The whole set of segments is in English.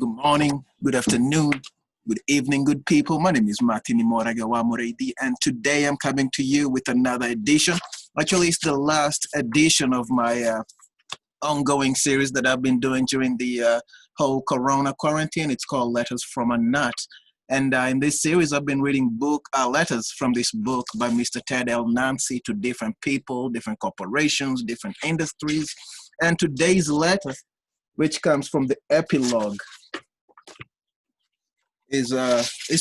Good morning, good afternoon, good evening, good people. My name is Martini Moragawa Moredi, and today I'm coming to you with another edition. Actually, it's the last edition of my ongoing series that I've been doing during the whole Corona quarantine. It's called Letters from a Nut. And in this series, I've been reading letters from this book by Mr. Ted L. Nancy to different people, different corporations, different industries. And today's letter, which comes from the epilogue, is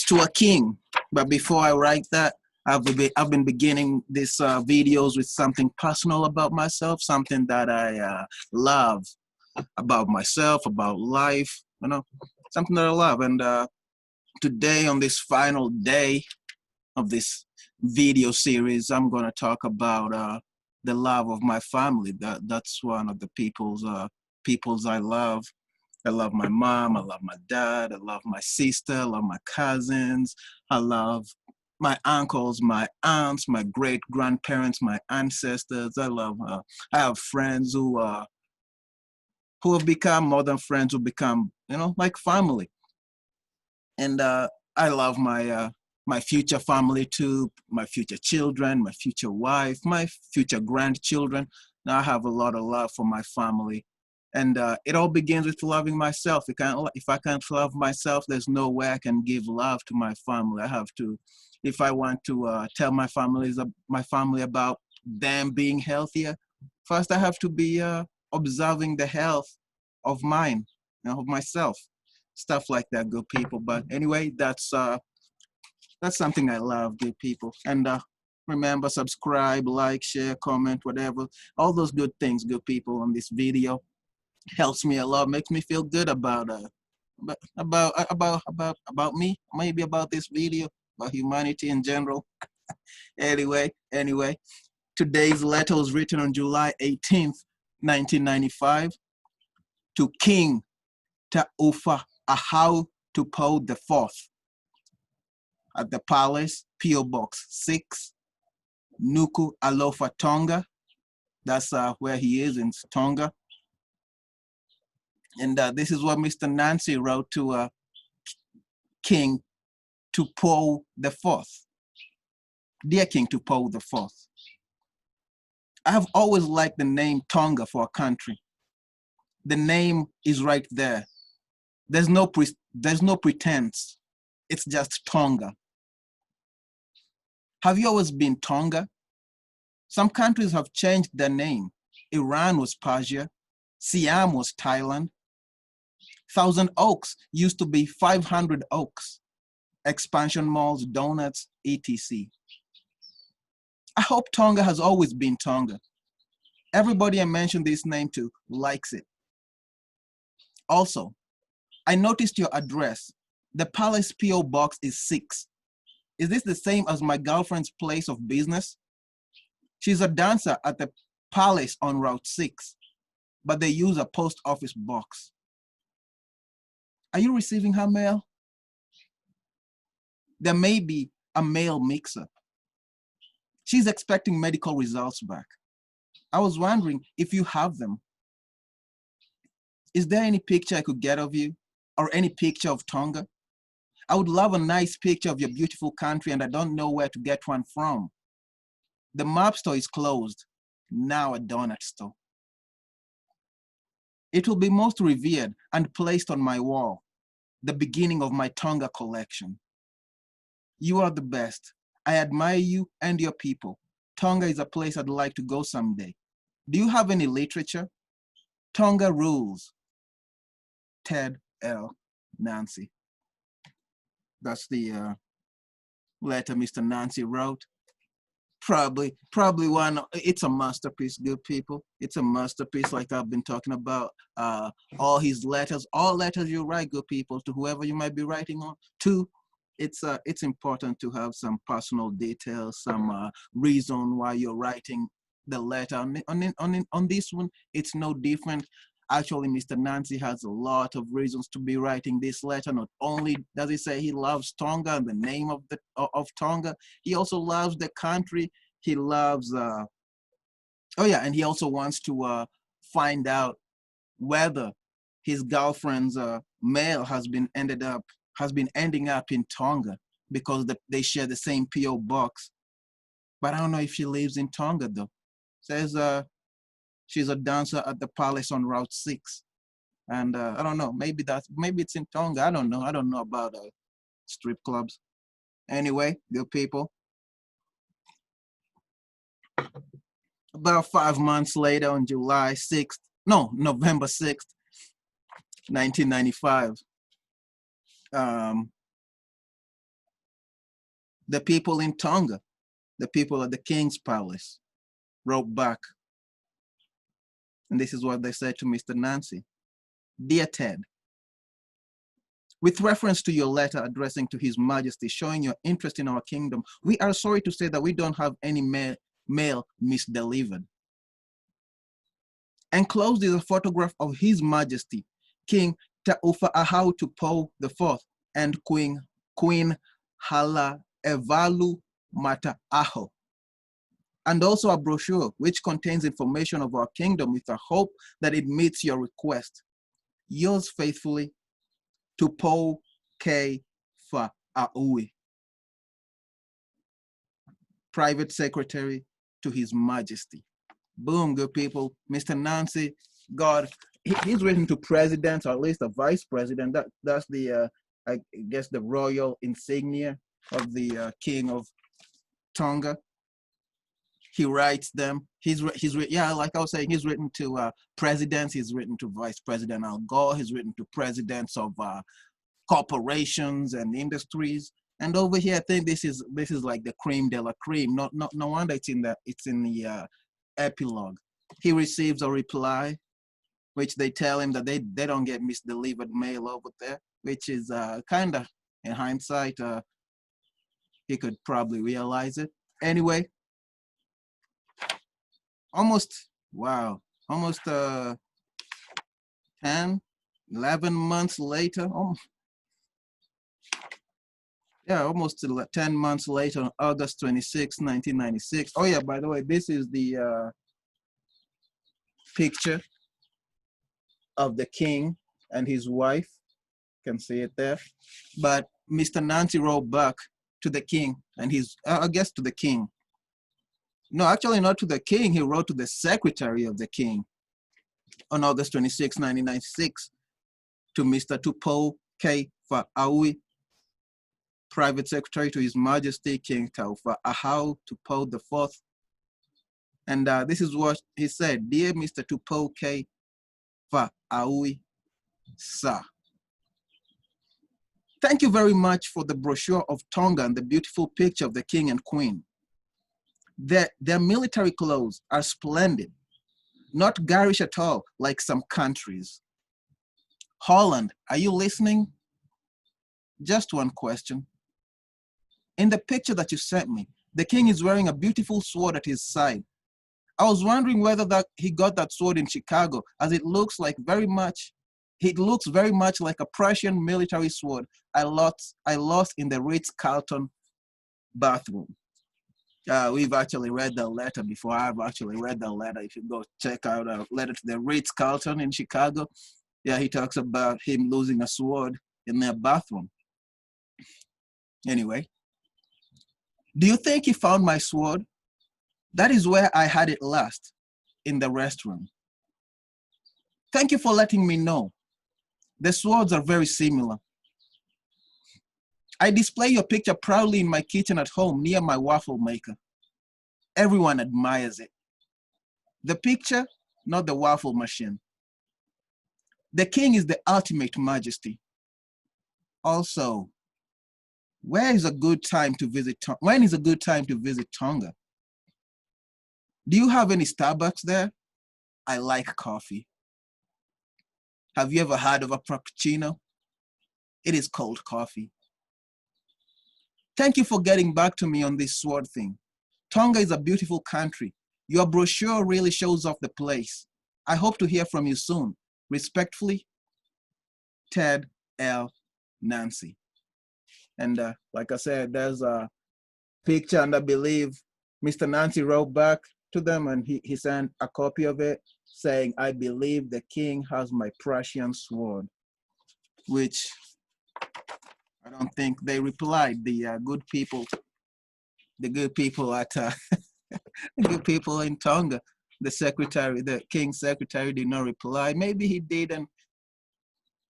to a king. But before I write that, I've been beginning these videos with something personal about myself, something that I love about myself, about life, something that I love. And today, on this final day of this video series, I'm going to talk about the love of my family. That's one of the peoples I love. I love my mom, I love my dad, I love my sister, I love my cousins, I love my uncles, my aunts, my great-grandparents, my ancestors. I have friends who have become more than friends, who become, like family. And I love my future family too, my future children, my future wife, my future grandchildren. Now I have a lot of love for my family. And it all begins with loving myself. If I can't love myself, there's no way I can give love to my family. I have to, if I want to tell my family about them being healthier, first I have to be observing the health of mine, of myself, stuff like that, good people. But anyway, that's something I love, good people. And remember, subscribe, like, share, comment, whatever, all those good things, good people, on this video. Helps me a lot, makes me feel good about me, maybe about this video, about humanity in general. Anyway, today's letter was written on July 18th, 1995 to King Taufa Ahau Tupou IV at the Palace, P.O. Box 6, Nuku Alofa, Tonga. That's where he is, in Tonga. And this is what Mr. Nancy wrote to King Tupou IV. Dear King Tupou IV, I have always liked the name Tonga for a country. The name is right there. There's no pretense. It's just Tonga. Have you always been Tonga? Some countries have changed their name. Iran was Persia. Siam was Thailand. Thousand Oaks used to be 500 Oaks. Expansion malls, donuts, etc. I hope Tonga has always been Tonga. Everybody I mentioned this name to likes it. Also, I noticed your address. The Palace P.O. Box is 6. Is this the same as my girlfriend's place of business? She's a dancer at the Palace on Route 6, but they use a post office box. Are you receiving her mail? There may be a mail mix-up. She's expecting medical results back. I was wondering if you have them. Is there any picture I could get of you, or any picture of Tonga? I would love a nice picture of your beautiful country, and I don't know where to get one from. The map store is closed, now a donut store. It will be most revered and placed on my wall, the beginning of my Tonga collection. You are the best. I admire you and your people. Tonga is a place I'd like to go someday. Do you have any literature? Tonga rules. Ted L. Nancy. That's the letter Mr. Nancy wrote. Probably one. It's a masterpiece, good people. It's a masterpiece, like I've been talking about. All his letters, all letters you write, good people, to whoever you might be writing on to. It's important to have some personal details, some reason why you're writing the letter. On this one, it's no different. Actually, Mr. Nancy has a lot of reasons to be writing this letter. Not only does he say he loves Tonga and the name of Tonga, he also loves the country. He loves, and he also wants to find out whether his girlfriend's mail has been ending up in Tonga because they share the same PO box. But I don't know if she lives in Tonga though. Says she's a dancer at the palace on Route 6. And I don't know, maybe it's in Tonga. I don't know. I don't know about strip clubs. Anyway, good people. About 5 months later, on November 6th, 1995, the people in Tonga, the people at the King's Palace, wrote back. And this is what they said to Mr. Nancy. Dear Ted, with reference to your letter addressing to His Majesty showing your interest in our kingdom, we are sorry to say that we don't have any mail misdelivered. Enclosed is a photograph of His Majesty, King Taufa Ahau Tupou IV and Queen Halaevalu Mataaho, and also a brochure which contains information of our kingdom with a hope that it meets your request. Yours faithfully, Tupou K. Fa'aui, Private Secretary to His Majesty. Boom, good people. Mr. Nancy, God, he's written to presidents, or at least a vice president. That's the, I guess, the royal insignia of the King of Tonga. He writes them. Yeah, like I was saying, he's written to presidents. He's written to Vice President Al Gore. He's written to presidents of corporations and industries. And over here, I think this is like the cream de la cream. No wonder it's in the epilogue. He receives a reply, which they tell him that they don't get misdelivered mail over there, which is kind of, in hindsight, he could probably realize it. Anyway, almost 10, 11 months later, almost 10 months later, on August 26, 1996. Oh yeah, by the way, this is the picture of the king and his wife. You can see it there. But Mr. Nancy wrote back to the king and I guess to the king. No, actually not to the king. He wrote to the secretary of the king on August 26, 1996, to Mr. Tupou K. Fa'aui, Private Secretary to His Majesty King Taufa Ahau Tupou IV. And this is what he said. Dear Mr. Tupou K. Fa'aui, sir. Thank you very much for the brochure of Tonga and the beautiful picture of the king and queen. Their military clothes are splendid, not garish at all like some countries. Holland, are you listening? Just one question. In the picture that you sent me, the king is wearing a beautiful sword at his side. I was wondering whether he got that sword in Chicago, as it looks very much like a Prussian military sword I lost in the Ritz-Carlton bathroom. We've actually read the letter before. I've actually read the letter. If you go check out a letter to the Ritz-Carlton in Chicago, yeah, he talks about him losing a sword in their bathroom. Anyway, do you think he found my sword? That is where I had it last, in the restroom. Thank you for letting me know. The swords are very similar. I display your picture proudly in my kitchen at home near my waffle maker. Everyone admires it. The picture, not the waffle machine. The king is the ultimate majesty. Also, when is a good time to visit Tonga? Do you have any Starbucks there? I like coffee. Have you ever heard of a frappuccino? It is cold coffee. Thank you for getting back to me on this sword thing. Tonga is a beautiful country. Your brochure really shows off the place. I hope to hear from you soon. Respectfully, Ted L. Nancy. And like I said, there's a picture, and I believe Mr. Nancy wrote back to them and he sent a copy of it. saying, "I believe the king has my Prussian sword," which I don't think they replied. The good people, the good people at the good people in Tonga, the secretary, the king's secretary, did not reply. Maybe he did, and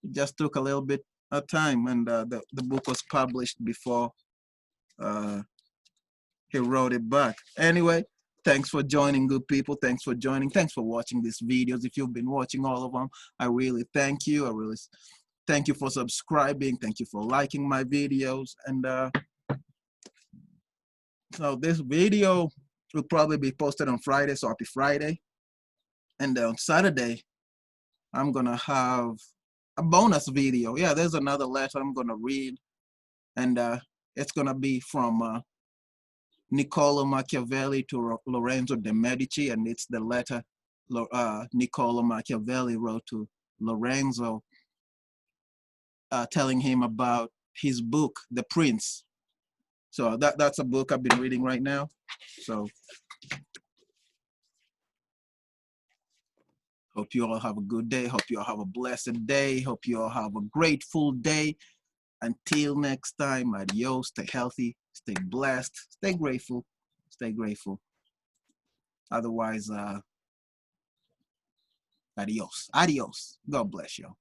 it just took a little bit of time, and the book was published before he wrote it back. Anyway, thanks for joining, good people. Thanks for joining. Thanks for watching these videos. If you've been watching all of them, I really thank you. I really thank you for subscribing. Thank you for liking my videos. And so this video will probably be posted on Friday, so happy Friday. And on Saturday, I'm gonna have a bonus video. Yeah, there's another letter I'm gonna read, and it's gonna be from Niccolo Machiavelli to Lorenzo de' Medici, and it's the letter Niccolo Machiavelli wrote to Lorenzo, telling him about his book, The Prince. So that's a book I've been reading right now. So hope you all have a good day. Hope you all have a blessed day. Hope you all have a grateful day. Until next time, adios. Stay healthy. Stay blessed. Stay grateful. Stay grateful. Otherwise, adios. Adios. God bless you.